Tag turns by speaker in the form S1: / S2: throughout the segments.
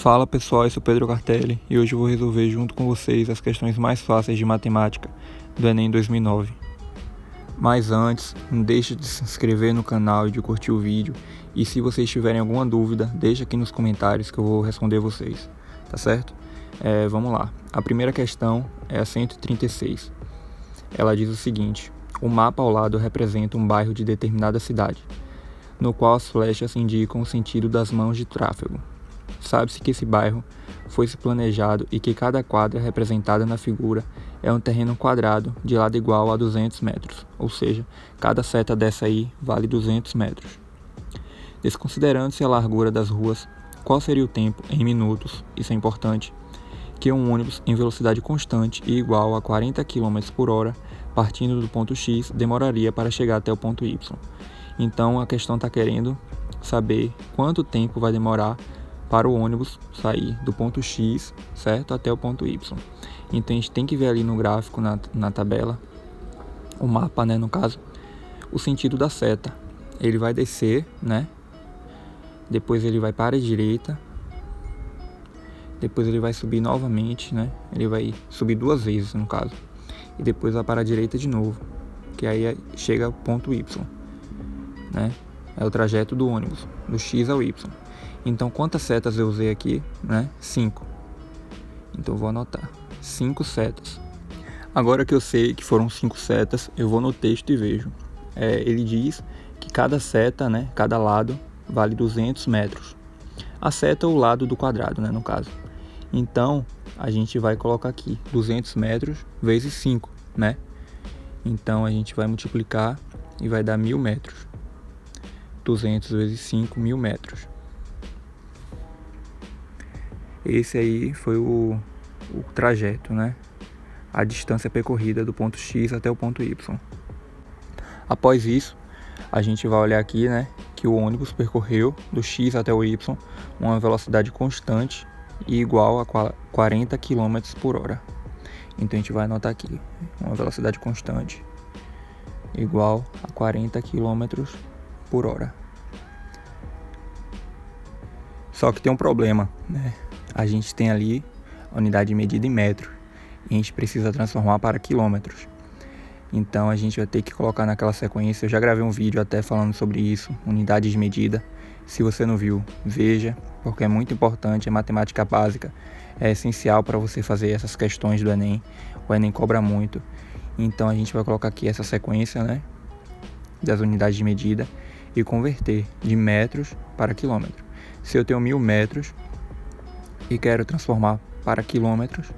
S1: Fala pessoal, eu sou Pedro Cartelli e hoje eu vou resolver junto com vocês as questões mais fáceis de matemática do Enem 2009. Mas antes, não deixe de se inscrever no canal e de curtir o vídeo, e se vocês tiverem alguma dúvida, deixa aqui nos comentários que eu vou responder vocês, tá certo? Vamos lá, a primeira questão é a 136. Ela diz o seguinte: o mapa ao lado representa um bairro de determinada cidade, no qual as flechas indicam o sentido das mãos de tráfego. Sabe-se que esse bairro foi planejado e que cada quadra representada na figura é um terreno quadrado de lado igual a 200 metros, ou seja, cada seta dessa aí vale 200 metros. Desconsiderando-se a largura das ruas, qual seria o tempo em minutos, isso é importante, que um ônibus em velocidade constante e igual a 40 km por hora, partindo do ponto X, demoraria para chegar até o ponto Y. Então a questão está querendo saber quanto tempo vai demorar para o ônibus sair do ponto X, certo, até o ponto Y. Então a gente tem que ver ali no gráfico, na tabela, o mapa, né, no caso, o sentido da seta. Ele vai descer, né, depois ele vai para a direita, depois ele vai subir novamente, né, ele vai subir duas vezes no caso, e depois vai para a direita de novo, que aí chega ao ponto Y, né, é o trajeto do ônibus, do X ao Y. Então, quantas setas eu usei aqui, né? 5. Então, eu vou anotar 5 setas. Agora que eu sei que foram 5 setas, eu vou no texto e vejo. Ele diz que cada seta, né? Cada lado vale 200 metros. A seta é o lado do quadrado, né? No caso. Então, a gente vai colocar aqui 200 metros vezes 5, né? Então, a gente vai multiplicar e vai dar 1.000 metros. 200 vezes 5, 1.000 metros. Esse aí foi o trajeto, né? A distância percorrida do ponto X até o ponto Y. Após isso, a gente vai olhar aqui, né? Que o ônibus percorreu do X até o Y uma velocidade constante e igual a 40 km por hora. Então a gente vai anotar aqui, uma velocidade constante igual a 40 km por hora. Só que tem um problema, né? A gente tem ali a unidade de medida em metro e a gente precisa transformar para quilômetros. Então a gente vai ter que colocar naquela sequência. Eu já gravei um vídeo até falando sobre isso, unidade de medida. Se você não viu, veja, porque é muito importante, é matemática básica, é essencial para você fazer essas questões do Enem. O Enem cobra muito. Então a gente vai colocar aqui essa sequência, né, das unidades de medida e converter de metros para quilômetros. Se eu tenho 1.000 metros e quero transformar para quilômetros,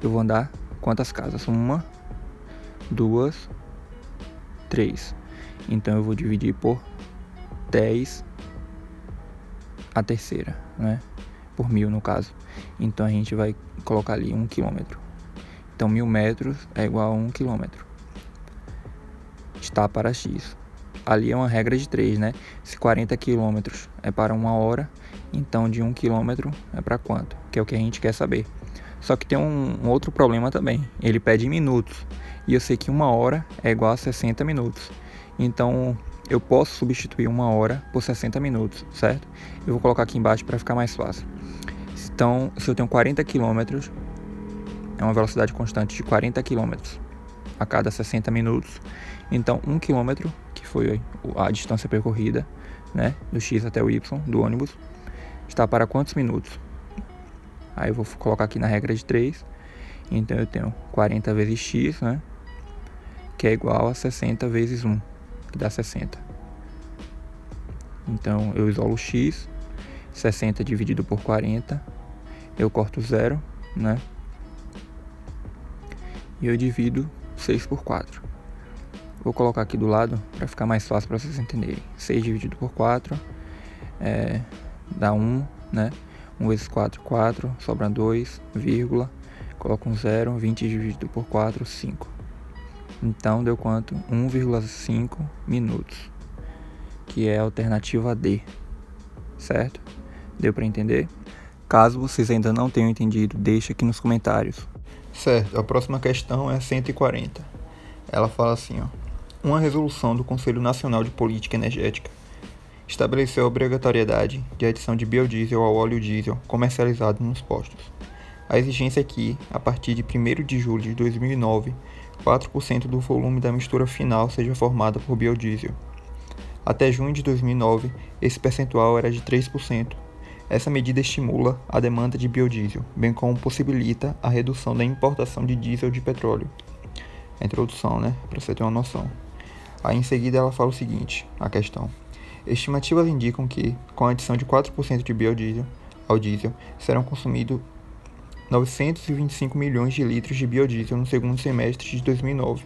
S1: eu vou andar quantas casas? 1, 2, 3. Então eu vou dividir por 10 a terceira, né? Por 1.000 no caso. Então a gente vai colocar ali 1 quilômetro. Então 1.000 metros é igual a 1 quilômetro. Está para X. Ali é uma regra de 3, né? Se 40 quilômetros é para 1 hora, então de 1 quilômetro é para quanto? Que é o que a gente quer saber. Só que tem um outro problema também. Ele pede minutos. E eu sei que 1 hora é igual a 60 minutos. Então eu posso substituir 1 hora por 60 minutos, certo? Eu vou colocar aqui embaixo para ficar mais fácil. Então, se eu tenho 40 quilômetros, é uma velocidade constante de 40 quilômetros a cada 60 minutos. Então 1 quilômetro, que foi a distância percorrida, né, do X até o Y do ônibus, está para quantos minutos? Aí eu vou colocar aqui na regra de 3. Então eu tenho 40 vezes X, né, que é igual a 60 vezes 1, que dá 60. Então eu isolo o X, 60 dividido por 40, eu corto 0, né, e eu divido 6 por 4. Vou colocar aqui do lado para ficar mais fácil para vocês entenderem. 6 dividido por 4 dá 1, né? 1 vezes 4, 4. Sobra 2, vírgula. Coloco um 0. 20 dividido por 4, 5. Então deu quanto? 1,5 minutos. Que é a alternativa D. Certo? Deu para entender? Caso vocês ainda não tenham entendido, deixa aqui nos comentários. Certo, a próxima questão é 140. Ela fala assim, ó: uma resolução do Conselho Nacional de Política Energética estabeleceu a obrigatoriedade de adição de biodiesel ao óleo diesel comercializado nos postos. A exigência é que, a partir de 1º de julho de 2009, 4% do volume da mistura final seja formada por biodiesel. Até junho de 2009, esse percentual era de 3%. Essa medida estimula a demanda de biodiesel, bem como possibilita a redução da importação de diesel de petróleo. A introdução, para você ter uma noção. Aí em seguida ela fala o seguinte, a questão. Estimativas indicam que, com a adição de 4% de biodiesel ao diesel, serão consumidos 925 milhões de litros de biodiesel no segundo semestre de 2009.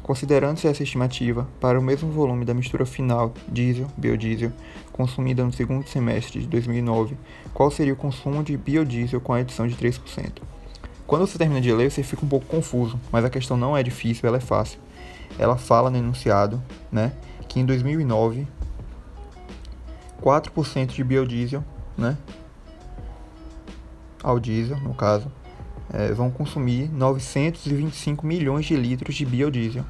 S1: Considerando-se essa estimativa, para o mesmo volume da mistura final diesel-biodiesel consumida no segundo semestre de 2009, qual seria o consumo de biodiesel com a adição de 3%? Quando você termina de ler, você fica um pouco confuso, mas a questão não é difícil, ela é fácil. Ela fala no enunciado, que em 2009, 4% de biodiesel, ao diesel, no caso, vão consumir 925 milhões de litros de biodiesel,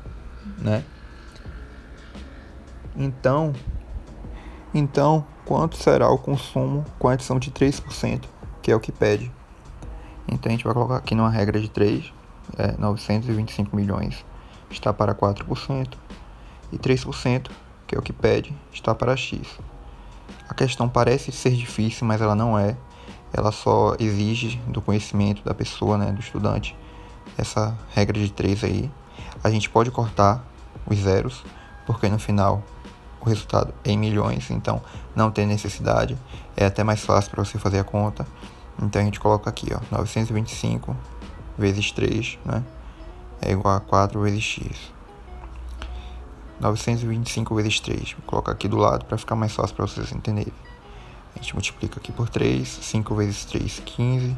S1: Então, quanto será o consumo com a adição de 3%, que é o que pede? Então, a gente vai colocar aqui numa regra de 3, 925 milhões está para 4%, e 3%, que é o que pede, está para X. A questão parece ser difícil, mas ela não é. Ela só exige do conhecimento da pessoa, do estudante, essa regra de 3 aí. A gente pode cortar os zeros, porque no final o resultado é em milhões, então não tem necessidade. É até mais fácil para você fazer a conta. Então a gente coloca aqui, 925 vezes 3, é igual a 4 vezes x. 925 vezes 3, vou colocar aqui do lado para ficar mais fácil para vocês entenderem. A gente multiplica aqui por 3, 5 vezes 3, 15,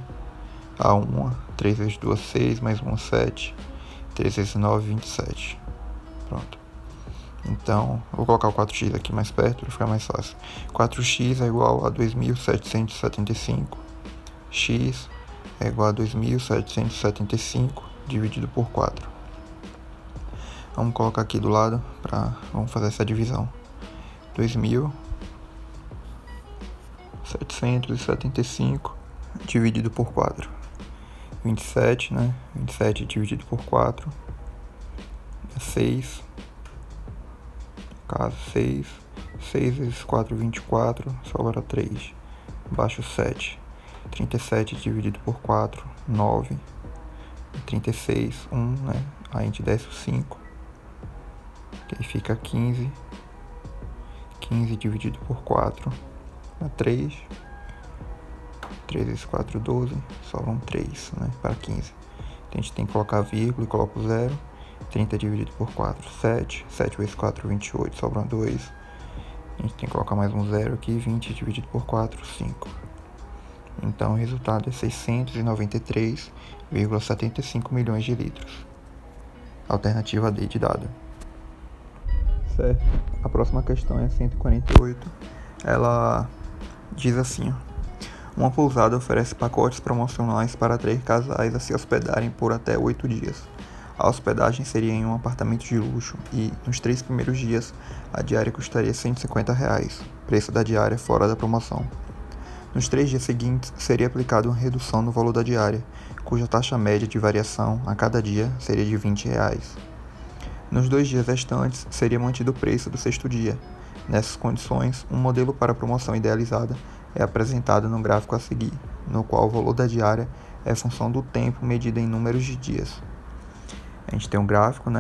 S1: a 1, 3 vezes 2, 6, mais 1, 7, 3 vezes 9, 27. Pronto. Então, vou colocar o 4x aqui mais perto para ficar mais fácil. 4x é igual a 2.775, x é igual a 2.775 dividido por 4. Vamos colocar aqui do lado, vamos fazer essa divisão. 2.775 dividido por 4. 27, 27 dividido por 4 é 6. No caso, 6. 6 vezes 4, 24, sobra 3. Abaixo 7. 37 dividido por 4, 9. 36, 1, Aí a gente desce o 5. Que aí fica 15. 15 dividido por 4 dá 3. 3 vezes 4, 12. Sobram 3, para 15. Então a gente tem que colocar a vírgula e coloca o 0. 30 dividido por 4, 7. 7 vezes 4, 28. Sobram 2. A gente tem que colocar mais um 0 aqui. 20 dividido por 4, 5. Então o resultado é 693,75 milhões de litros. Alternativa D de dado. Certo. A próxima questão é a 148. Ela diz assim: uma pousada oferece pacotes promocionais para 3 casais a se hospedarem por até 8 dias. A hospedagem seria em um apartamento de luxo e, nos 3 primeiros dias, a diária custaria R$150, preço da diária fora da promoção. Nos 3 dias seguintes, seria aplicada uma redução no valor da diária, cuja taxa média de variação a cada dia seria de R$20. Nos 2 dias restantes, seria mantido o preço do 6º dia. Nessas condições, um modelo para a promoção idealizada é apresentado no gráfico a seguir, no qual o valor da diária é função do tempo medido em números de dias. A gente tem um gráfico,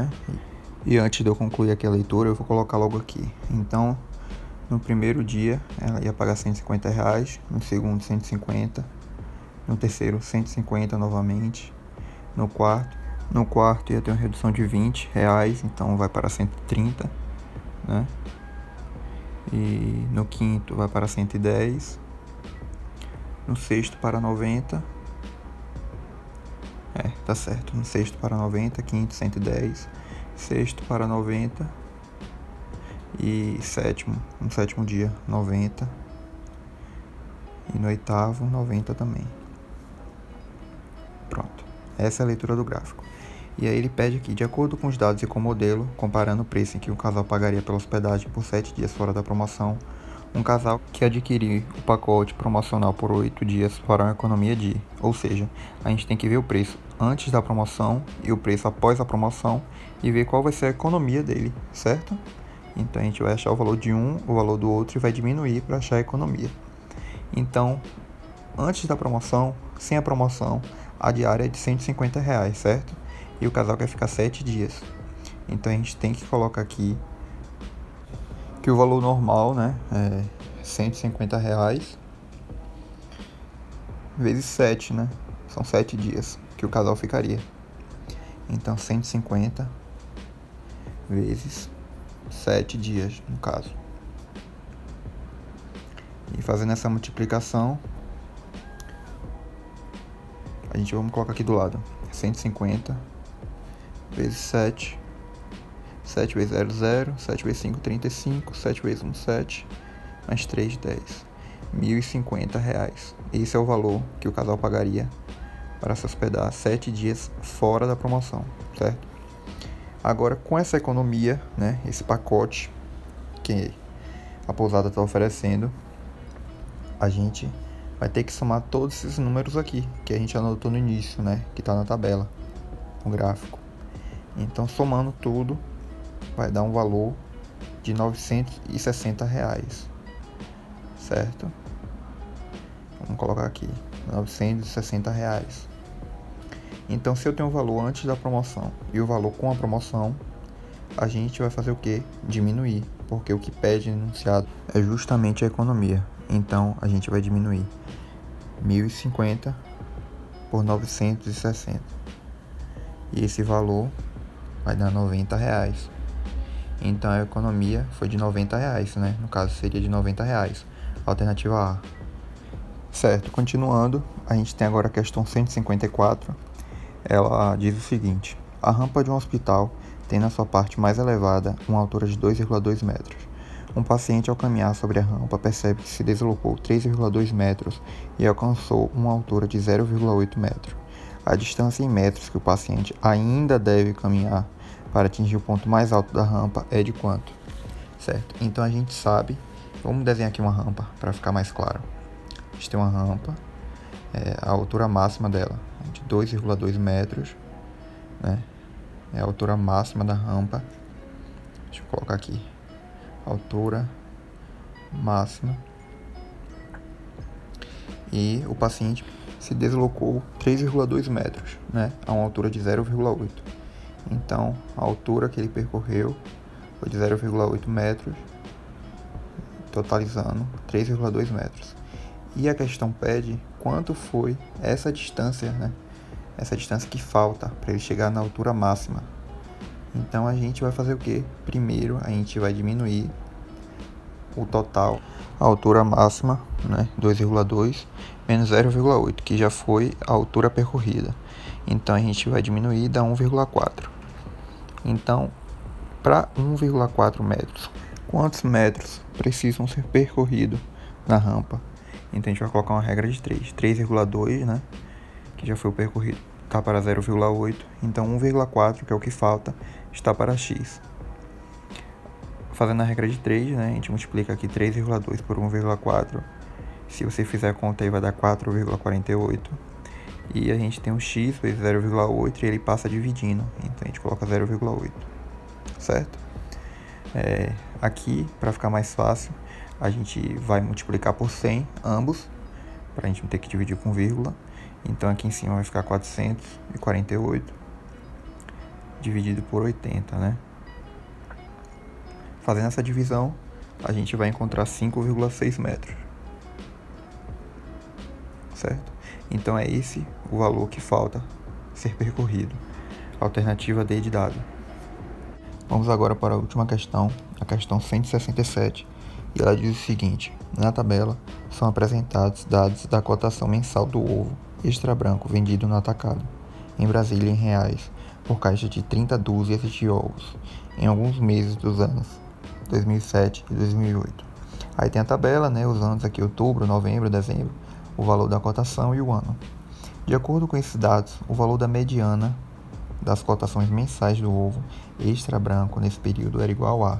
S1: E antes de eu concluir aqui a leitura, eu vou colocar logo aqui. Então, no primeiro dia, ela ia pagar R$150, no segundo 150, no terceiro 150 novamente, no quarto ia ter uma redução de R$20, então vai para 130, E no quinto vai para 110, no sexto para 90, tá certo, no sexto para 90, quinto 110, sexto para 90 e no sétimo dia 90 e no oitavo 90 também. Pronto, essa é a leitura do gráfico. E aí ele pede aqui, de acordo com os dados e com o modelo, comparando o preço em que um casal pagaria pela hospedagem por 7 dias fora da promoção, um casal que adquirir o pacote promocional por 8 dias fará uma economia de... Ou seja, a gente tem que ver o preço antes da promoção e o preço após a promoção e ver qual vai ser a economia dele, certo? Então a gente vai achar o valor de um, o valor do outro e vai diminuir para achar a economia. Então, antes da promoção, sem a promoção, a diária é de R$150, certo? E o casal quer ficar 7 dias. Então a gente tem que colocar aqui que o valor normal, né, é R$150 vezes 7, né? São 7 dias que o casal ficaria. Então 150 vezes 7 dias, no caso. E fazendo essa multiplicação, a gente vamos colocar aqui do lado. 150 vezes 7. 7 vezes 0, 0. 7 vezes 5, 35. 7 vezes 1, 7. Mais 3, 10. R$1.050. Esse é o valor que o casal pagaria para se hospedar 7 dias fora da promoção, certo? Agora, com essa economia, né, esse pacote que a pousada está oferecendo, a gente vai ter que somar todos esses números aqui, que a gente anotou no início, né, que está na tabela, no gráfico. Então, somando tudo, vai dar um valor de R$960, certo? Vamos colocar aqui, R$960. Então, se eu tenho o valor antes da promoção e o valor com a promoção, a gente vai fazer o quê? Diminuir, porque o que pede no enunciado é justamente a economia. Então, a gente vai diminuir 1.050 por 960. E esse valor vai dar R$90. Então, a economia foi de R$90, né? No caso, seria de R$90. Alternativa A. Certo, continuando, a gente tem agora a questão 154. Ela diz o seguinte: a rampa de um hospital tem na sua parte mais elevada uma altura de 2,2 metros. Um paciente, ao caminhar sobre a rampa, percebe que se deslocou 3,2 metros e alcançou uma altura de 0,8 metro. A distância em metros que o paciente ainda deve caminhar para atingir o ponto mais alto da rampa é de quanto? Certo? Então a gente sabe, vamos desenhar aqui uma rampa para ficar mais claro. A gente tem uma rampa, a altura máxima dela é de 2,2 metros, né? É a altura máxima da rampa. Deixa eu colocar aqui. Altura máxima. E o paciente se deslocou 3,2 metros, né? A uma altura de 0,8. Então, a altura que ele percorreu foi de 0,8 metros, totalizando 3,2 metros. E a questão pede quanto foi essa distância, né? Essa distância que falta para ele chegar na altura máxima. Então a gente vai fazer o quê? Primeiro a gente vai diminuir o total, a altura máxima, né? 2,2 menos 0,8, que já foi a altura percorrida. Então a gente vai diminuir e dá 1,4. Então, para 1,4 metros, quantos metros precisam ser percorridos na rampa? Então a gente vai colocar uma regra de 3. 3,2, né? Que já foi o percorrido, está para 0,8. Então 1,4, que é o que falta, está para x. Fazendo a regra de 3, né? A gente multiplica aqui 3,2 por 1,4. Se você fizer a conta aí vai dar 4,48. E a gente tem um x vezes 0,8 e ele passa dividindo. Então a gente coloca 0,8. Certo? Aqui, para ficar mais fácil, a gente vai multiplicar por 100 ambos, para a gente não ter que dividir com vírgula. Então aqui em cima vai ficar 448 dividido por 80, né? Fazendo essa divisão, a gente vai encontrar 5,6 metros. Certo? Então é esse o valor que falta ser percorrido. Alternativa D de dado. Vamos agora para a última questão, a questão 167. E ela diz o seguinte: na tabela são apresentados dados da cotação mensal do ovo extra branco vendido no atacado, em Brasília em reais, por caixa de 30 dúzias de ovos, em alguns meses dos anos 2007 e 2008. Aí tem a tabela, né, os anos aqui, outubro, novembro, dezembro, o valor da cotação e o ano. De acordo com esses dados, o valor da mediana das cotações mensais do ovo extra branco nesse período era igual a.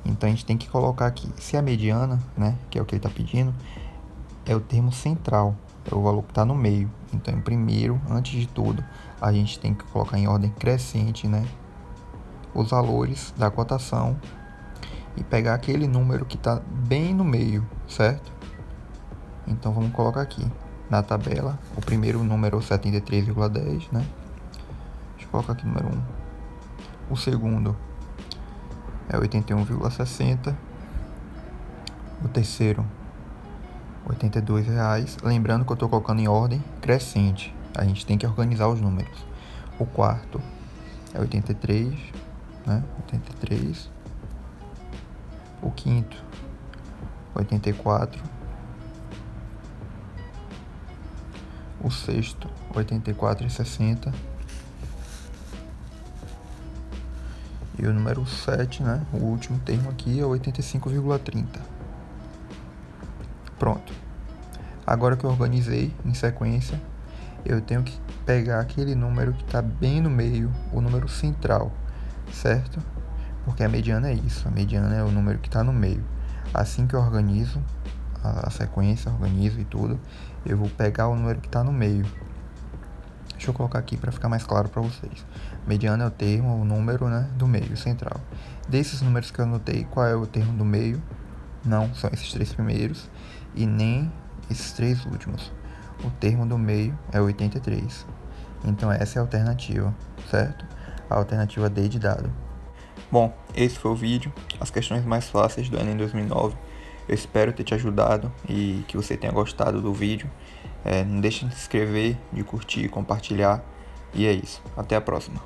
S1: Então a gente tem que colocar aqui, se a mediana, né, que é o que ele está pedindo, é o termo central, é o valor que está no meio. Então, primeiro, antes de tudo, a gente tem que colocar em ordem crescente, né, os valores da cotação e pegar aquele número que está bem no meio, certo? Então, vamos colocar aqui na tabela, o primeiro número é 73,10, né? Deixa eu colocar aqui o número 1. O segundo é 81,60. O terceiro, R$82. Lembrando que eu estou colocando em ordem crescente. A gente tem que organizar os números. O quarto é 83, né? 83. O quinto, 84. O sexto, 84,60. E o número 7, né? O último termo aqui é 85,30. Pronto. Agora que eu organizei em sequência, eu tenho que pegar aquele número que está bem no meio, o número central, certo? Porque a mediana é isso, a mediana é o número que está no meio. Assim que eu organizo a sequência, organizo e tudo, eu vou pegar o número que está no meio. Deixa eu colocar aqui para ficar mais claro para vocês. Mediana é o termo, o número, né, do meio, central. Desses números que eu anotei, qual é o termo do meio? Não são esses 3 primeiros e nem esses 3 últimos. O termo do meio é 83. Então essa é a alternativa, certo? A alternativa D de dado. Bom, esse foi o vídeo, as questões mais fáceis do Enem 2009. Eu espero ter te ajudado e que você tenha gostado do vídeo. Não deixe de se inscrever, de curtir, compartilhar. E é isso. Até a próxima.